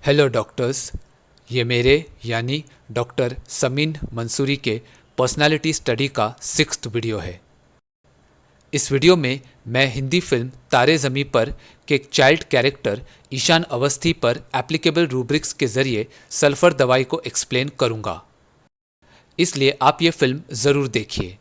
Hello doctors, ये मेरे यानी डॉक्टर समीन मंसूरी के पर्सनालिटी स्टडी का 6th वीडियो है। इस वीडियो में मैं हिंदी फिल्म तारे ज़मीं पर के एक चाइल्ड कैरेक्टर ईशान अवस्थी पर एप्लीकेबल रूब्रिक्स के ज़रिए सल्फर दवाई को एक्सप्लेन करूँगा, इसलिए आप ये फिल्म ज़रूर देखिए।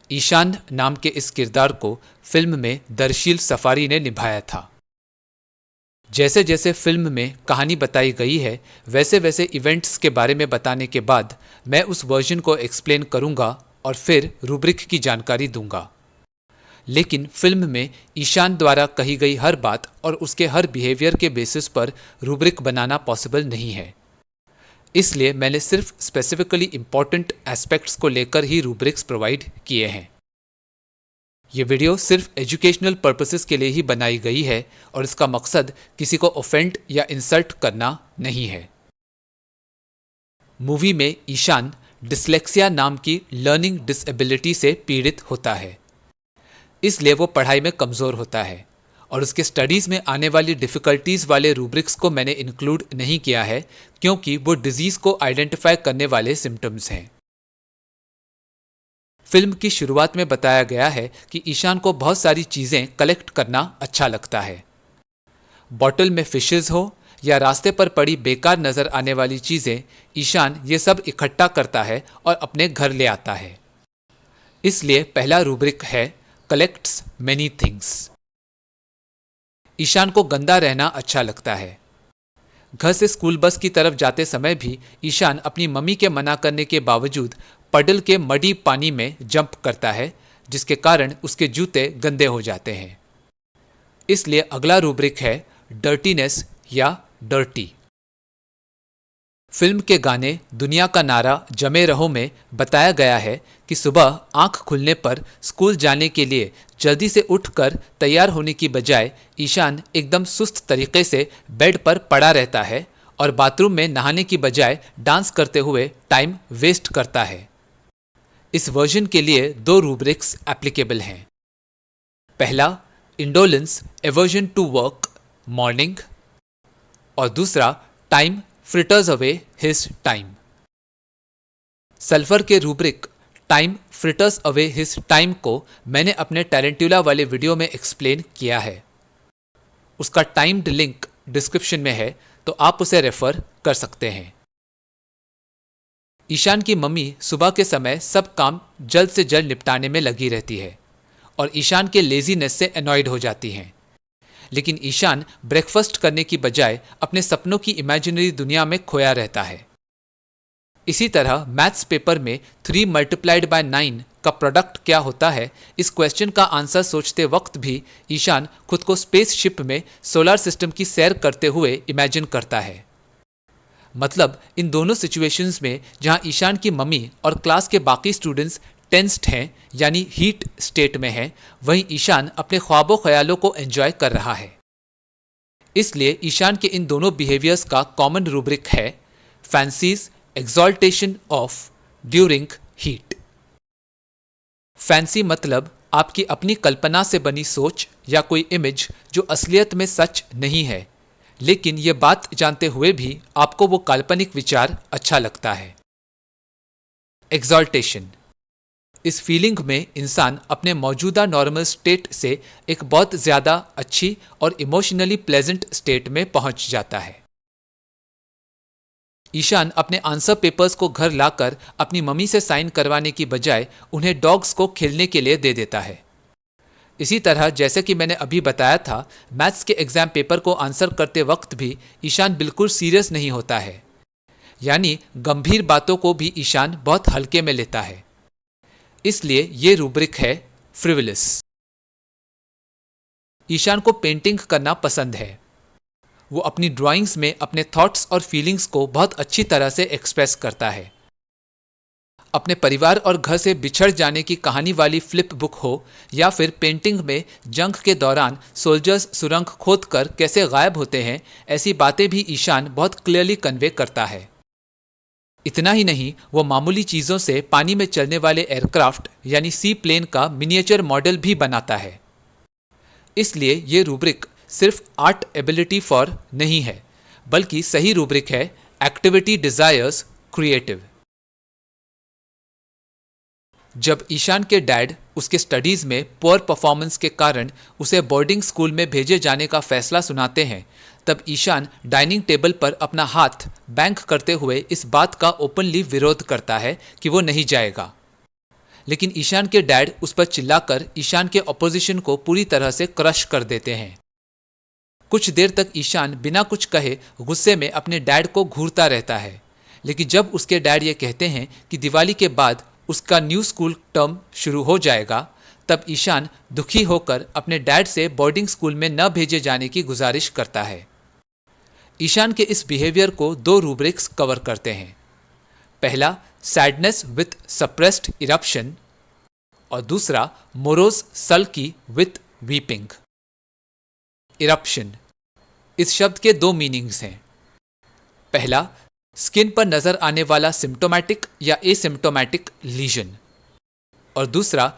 ईशान नाम के इस किरदार को फिल्म में दरशील सफारी ने निभाया था। जैसे जैसे फिल्म में कहानी बताई गई है वैसे वैसे इवेंट्स के बारे में बताने के बाद मैं उस वर्जन को एक्सप्लेन करूंगा और फिर रूब्रिक की जानकारी दूंगा। लेकिन फिल्म में ईशान द्वारा कही गई हर बात और उसके हर बिहेवियर के बेसिस पर रूब्रिक बनाना पॉसिबल नहीं है, इसलिए मैंने सिर्फ स्पेसिफिकली इंपॉर्टेंट एस्पेक्ट्स को लेकर ही रूब्रिक्स प्रोवाइड किए हैं। ये वीडियो सिर्फ एजुकेशनल पर्पसेस के लिए ही बनाई गई है और इसका मकसद किसी को ऑफेंड या इंसल्ट करना नहीं है। मूवी में ईशान डिसलेक्सिया नाम की लर्निंग डिसेबिलिटी से पीड़ित होता है, इसलिए वो पढ़ाई में कमज़ोर होता है और उसके स्टडीज़ में आने वाली डिफ़िकल्टीज़ वाले रूब्रिक्स को मैंने इंक्लूड नहीं किया है क्योंकि वो डिजीज़ को आइडेंटिफाई करने वाले सिम्टम्स हैं। फिल्म की शुरुआत में बताया गया है कि ईशान को बहुत सारी चीज़ें कलेक्ट करना अच्छा लगता है। बॉटल में फिशेस हो या रास्ते पर पड़ी बेकार नज़र आने वाली चीज़ें, ईशान ये सब इकट्ठा करता है और अपने घर ले आता है। इसलिए पहला रूब्रिक है कलेक्ट्स मैनी थिंग्स। ईशान को गंदा रहना अच्छा लगता है। घर से स्कूल बस की तरफ जाते समय भी ईशान अपनी मम्मी के मना करने के बावजूद पडल के मडी पानी में जंप करता है, जिसके कारण उसके जूते गंदे हो जाते हैं। इसलिए अगला रूब्रिक है डर्टीनेस या डर्टी। फिल्म के गाने दुनिया का नारा जमे रहो में बताया गया है कि सुबह आंख खुलने पर स्कूल जाने के लिए जल्दी से उठकर तैयार होने की बजाय ईशान एकदम सुस्त तरीके से बेड पर पड़ा रहता है और बाथरूम में नहाने की बजाय डांस करते हुए टाइम वेस्ट करता है। इस वर्जन के लिए 2 रूब्रिक्स एप्लीकेबल हैं। पहला indolence aversion to work morning और दूसरा time fritters away his time. Sulphur के rubric time fritters away his time को मैंने अपने टैरेंटुला वाले वीडियो में एक्सप्लेन किया है। उसका टाइम्ड लिंक डिस्क्रिप्शन में है, तो आप उसे रेफर कर सकते हैं। ईशान की मम्मी सुबह के समय सब काम जल्द से जल्द निपटाने में लगी रहती है और ईशान के लेजीनेस से एनॉयड हो जाती हैं। लेकिन ईशान ब्रेकफास्ट करने की बजाय अपने सपनों की इमेजिनरी दुनिया में खोया रहता है। इसी तरह मैथ्स पेपर में 3 मल्टीप्लाइड बाय 9 का प्रोडक्ट क्या होता है, इस क्वेश्चन का आंसर सोचते वक्त भी ईशान खुद को स्पेसशिप में सोलर सिस्टम की सैर करते हुए इमेजिन करता है। मतलब इन दोनों सिचुएशंस में जहां ईशान की मम्मी और क्लास के बाकी स्टूडेंट्स टेंस्ड हैं यानी हीट स्टेट में हैं, वहीं ईशान अपने ख्वाबों ख्यालों को एंजॉय कर रहा है। इसलिए ईशान के इन दोनों बिहेवियर्स का कॉमन रूब्रिक है fancies exaltation of during heat. Fancy मतलब आपकी अपनी कल्पना से बनी सोच या कोई इमेज जो असलियत में सच नहीं है, लेकिन ये बात जानते हुए भी आपको वो काल्पनिक विचार अच्छा लगता है। एक्सॉल्टेशन, इस फीलिंग में इंसान अपने मौजूदा नॉर्मल स्टेट से एक बहुत ज़्यादा अच्छी और इमोशनली प्लेजेंट स्टेट में पहुंच जाता है। ईशान अपने आंसर पेपर्स को घर लाकर अपनी मम्मी से साइन करवाने की बजाय उन्हें डॉग्स को खेलने के लिए दे देता है। इसी तरह जैसे कि मैंने अभी बताया था, मैथ्स के एग्जाम पेपर को आंसर करते वक्त भी ईशान बिल्कुल सीरियस नहीं होता है, यानी गंभीर बातों को भी ईशान बहुत हल्के में लेता है। इसलिए ये रूब्रिक है फ्रिवलस। ईशान को पेंटिंग करना पसंद है। वो अपनी ड्राइंग्स में अपने थॉट्स और फीलिंग्स को बहुत अच्छी तरह से एक्सप्रेस करता है। अपने परिवार और घर से बिछड़ जाने की कहानी वाली फ्लिप बुक हो या फिर पेंटिंग में जंग के दौरान सोल्जर्स सुरंग खोदकर कैसे गायब होते हैं, ऐसी बातें भी ईशान बहुत क्लियरली कन्वे करता है। इतना ही नहीं, वो मामूली चीज़ों से पानी में चलने वाले एयरक्राफ्ट यानी सी प्लेन का मिनिएचर मॉडल भी बनाता है। इसलिए ये रूब्रिक सिर्फ आर्ट एबिलिटी फॉर नहीं है, बल्कि सही रूब्रिक है एक्टिविटी डिजायर्स क्रिएटिव। जब ईशान के डैड उसके स्टडीज में पुअर परफॉर्मेंस के कारण उसे बोर्डिंग स्कूल में भेजे जाने का फैसला सुनाते हैं, तब ईशान डाइनिंग टेबल पर अपना हाथ बैंक करते हुए इस बात का ओपनली विरोध करता है कि वो नहीं जाएगा। लेकिन ईशान के डैड उस पर चिल्लाकर ईशान के ऑपोजिशन को पूरी तरह से क्रश कर देते हैं। कुछ देर तक ईशान बिना कुछ कहे गुस्से में अपने डैड को घूरता रहता है, लेकिन जब उसके डैड ये कहते हैं कि दिवाली के बाद उसका न्यू स्कूल टर्म शुरू हो जाएगा, तब ईशान दुखी होकर अपने डैड से बोर्डिंग स्कूल में न भेजे जाने की गुजारिश करता है। ईशान के इस बिहेवियर को दो रूब्रिक्स कवर करते हैं। पहला सैडनेस विथ सप्रेस्ड इरप्शन और दूसरा morose sulky with weeping. Eruption, इस शब्द के दो मीनिंग्स हैं। पहला, स्किन पर नजर आने वाला सिम्टोमैटिक या एसिम्टोमैटिक लीजन, और दूसरा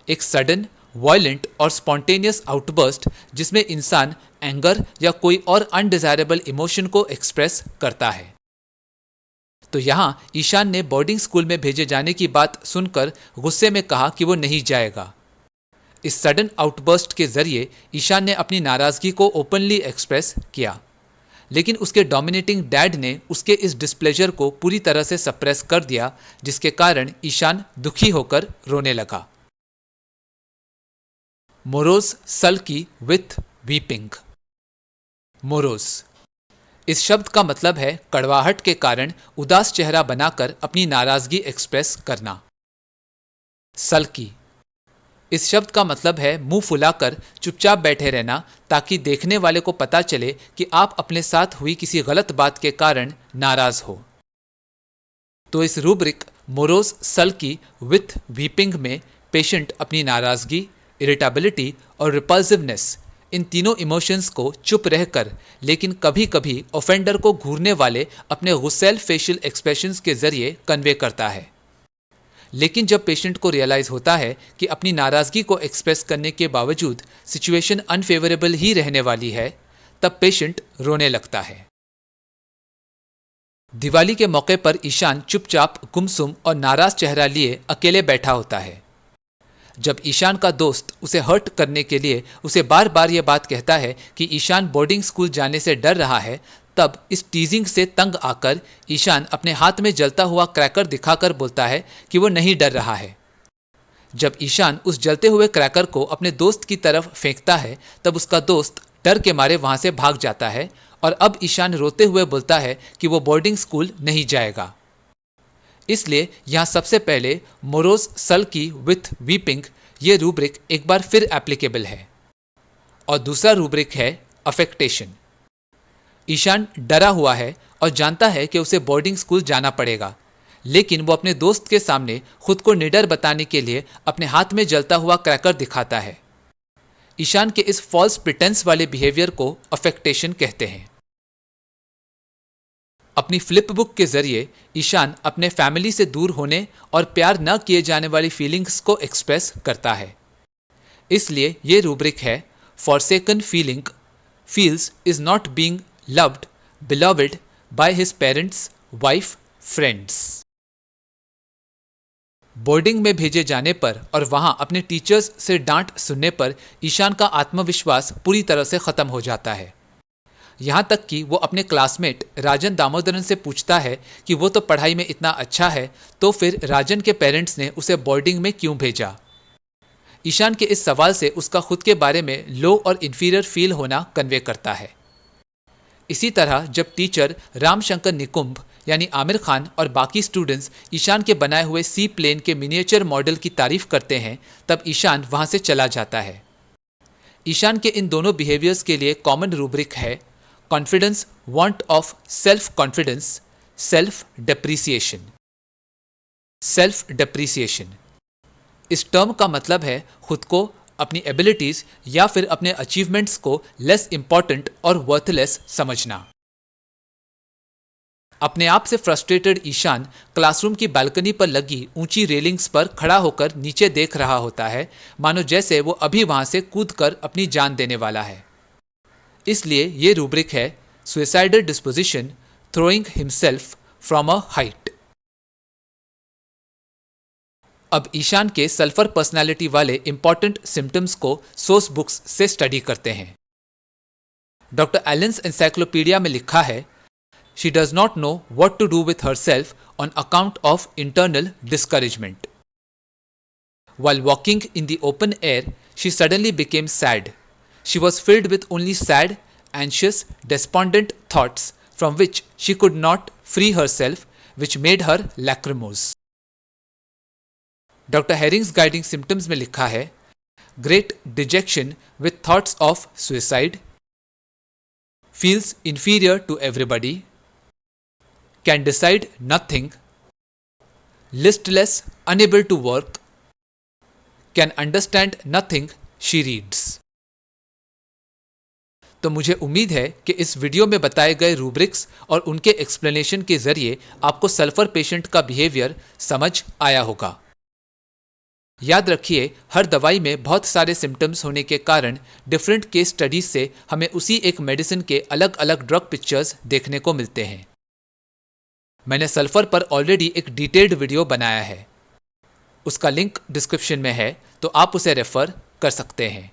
एक सडन वायलेंट और स्पॉन्टेनियस आउटबर्स्ट जिसमें इंसान एंगर या कोई और अनडिजायरेबल इमोशन को एक्सप्रेस करता है। तो यहां ईशान ने बोर्डिंग स्कूल में भेजे जाने की बात सुनकर गुस्से में कहा कि वो नहीं जाएगा। इस सडन आउटबर्स्ट के जरिए ईशान ने अपनी नाराजगी को ओपनली एक्सप्रेस किया, लेकिन उसके डोमिनेटिंग डैड ने उसके इस डिस्प्लेजर को पूरी तरह से सप्रेस कर दिया, जिसके कारण ईशान दुखी होकर रोने लगा। Morose sulky with weeping. Morose, इस शब्द का मतलब है कड़वाहट के कारण उदास चेहरा बनाकर अपनी नाराजगी एक्सप्रेस करना। सल्की, इस शब्द का मतलब है मुंह फुलाकर चुपचाप बैठे रहना, ताकि देखने वाले को पता चले कि आप अपने साथ हुई किसी गलत बात के कारण नाराज हो। तो इस rubric morose sulky with weeping में पेशेंट अपनी नाराजगी, इरिटेबिलिटी और रिपल्सिवनेस, इन तीनों इमोशंस को चुप रहकर लेकिन कभी कभी ऑफेंडर को घूरने वाले अपने गुस्सैल फेशियल एक्सप्रेशंस के जरिए कन्वे करता है। लेकिन जब पेशेंट को रियलाइज होता है कि अपनी नाराजगी को एक्सप्रेस करने के बावजूद सिचुएशन अनफेवरेबल ही रहने वाली है, तब पेशेंट रोने लगता है। दिवाली के मौके पर ईशान चुपचाप गुमसुम और नाराज चेहरा लिए अकेले बैठा होता है। जब ईशान का दोस्त उसे हर्ट करने के लिए उसे बार बार यह बात कहता है कि ईशान बोर्डिंग स्कूल जाने से डर रहा है, तब इस टीजिंग से तंग आकर ईशान अपने हाथ में जलता हुआ क्रैकर दिखाकर बोलता है कि वो नहीं डर रहा है। जब ईशान उस जलते हुए क्रैकर को अपने दोस्त की तरफ फेंकता है, तब उसका दोस्त डर के मारे वहां से भाग जाता है और अब ईशान रोते हुए बोलता है कि वो बोर्डिंग स्कूल नहीं जाएगा। इसलिए यहां सबसे पहले मोरोज सल्की विथ वीपिंग ये रूब्रिक एक बार फिर एप्लीकेबल है, और दूसरा रूब्रिक है अफेक्टेशन। ईशान डरा हुआ है और जानता है कि उसे बोर्डिंग स्कूल जाना पड़ेगा, लेकिन वो अपने दोस्त के सामने खुद को निडर बताने के लिए अपने हाथ में जलता हुआ क्रैकर दिखाता है। ईशान के इस फॉल्स प्रिटेंस वाले बिहेवियर को अफेक्टेशन कहते हैं। अपनी फ्लिप बुक के जरिए ईशान अपने फैमिली से दूर होने और प्यार न किए जाने वाली फीलिंग्स को एक्सप्रेस करता है। इसलिए ये रूब्रिक है forsaken feeling feels is not being loved, beloved by his parents, wife, friends. Boarding में भेजे जाने पर और वहां अपने टीचर्स से डांट सुनने पर ईशान का आत्मविश्वास पूरी तरह से खत्म हो जाता है। यहां तक कि वो अपने क्लासमेट राजन दामोदरन से पूछता है कि वो तो पढ़ाई में इतना अच्छा है, तो फिर राजन के पेरेंट्स ने उसे बोर्डिंग में क्यों भेजा। ईशान के इस सवाल से उसका खुद के बारे में लो और इंफीरियर फील होना कन्वे करता है। इसी तरह जब टीचर रामशंकर निकुंभ यानी आमिर खान और बाकी स्टूडेंट्स ईशान के बनाए हुए सी प्लेन के मिनिएचर मॉडल की तारीफ करते हैं, तब ईशान वहां से चला जाता है। ईशान के इन दोनों बिहेवियर्स के लिए कॉमन रूब्रिक है confidence, want of self confidence, self depreciation. Self depreciation, इस टर्म का मतलब है खुद को, अपनी एबिलिटीज या फिर अपने अचीवमेंट्स को लेस इंपॉर्टेंट और वर्थलेस समझना। अपने आप से फ्रस्ट्रेटेड ईशान क्लासरूम की बालकनी पर लगी ऊंची रेलिंग्स पर खड़ा होकर नीचे देख रहा होता है, मानो जैसे वो अभी वहां से कूदकर अपनी जान देने वाला है। इसलिए ये रूब्रिक है suicidal disposition, throwing himself from a height. अब ईशान के सल्फर पर्सनालिटी वाले इंपॉर्टेंट सिम्टम्स को सोर्स बुक्स से स्टडी करते हैं। डॉक्टर एलेंस एनसाइक्लोपीडिया में लिखा है, she does not know what to do with herself on account of internal discouragement. While walking in the open air, she suddenly became sad. She was filled with only sad, anxious, despondent thoughts from which she could not free herself, which made her lachrymose. Dr. Herring's guiding symptoms में लिखा है, great dejection with thoughts of suicide, feels inferior to everybody, can decide nothing, listless, unable to work, can understand nothing she reads. तो मुझे उम्मीद है कि इस video में बताए गए रूब्रिक्स और उनके एक्सप्लेनेशन के जरिए आपको सल्फर पेशेंट का बिहेवियर समझ आया होगा। याद रखिए, हर दवाई में बहुत सारे सिम्टम्स होने के कारण डिफरेंट केस स्टडीज से हमें उसी एक मेडिसिन के अलग अलग ड्रग पिक्चर्स देखने को मिलते हैं। मैंने सल्फर पर ऑलरेडी एक डिटेल्ड वीडियो बनाया है, उसका लिंक डिस्क्रिप्शन में है, तो आप उसे रेफर कर सकते हैं।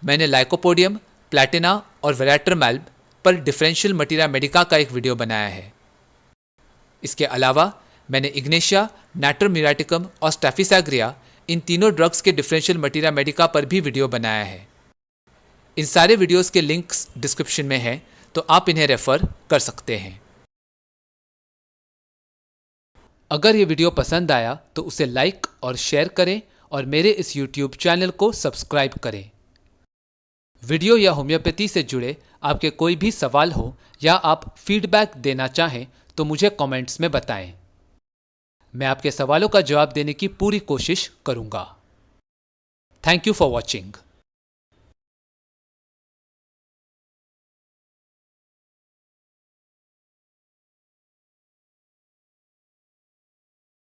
मैंने लाइकोपोडियम, प्लैटिना और वेराट्रमैल्ब पर डिफरेंशियल मटीरिया मेडिका का एक वीडियो बनाया है। इसके अलावा मैंने इग्नेशिया, नाट्रम म्यूराटिकम और स्टैफिसैग्रिया, इन तीनों ड्रग्स के डिफरेंशियल मटीरिया मेडिका पर भी वीडियो बनाया है। इन सारे वीडियोस के लिंक्स डिस्क्रिप्शन में हैं, तो आप इन्हें रेफर कर सकते हैं। अगर ये वीडियो पसंद आया तो उसे लाइक और शेयर करें और मेरे इस YouTube चैनल को सब्सक्राइब करें। वीडियो या होम्योपैथी से जुड़े आपके कोई भी सवाल हो या आप फीडबैक देना चाहें तो मुझे कमेंट्स में बताएं। मैं आपके सवालों का जवाब देने की पूरी कोशिश करूंगा। Thank you for watching.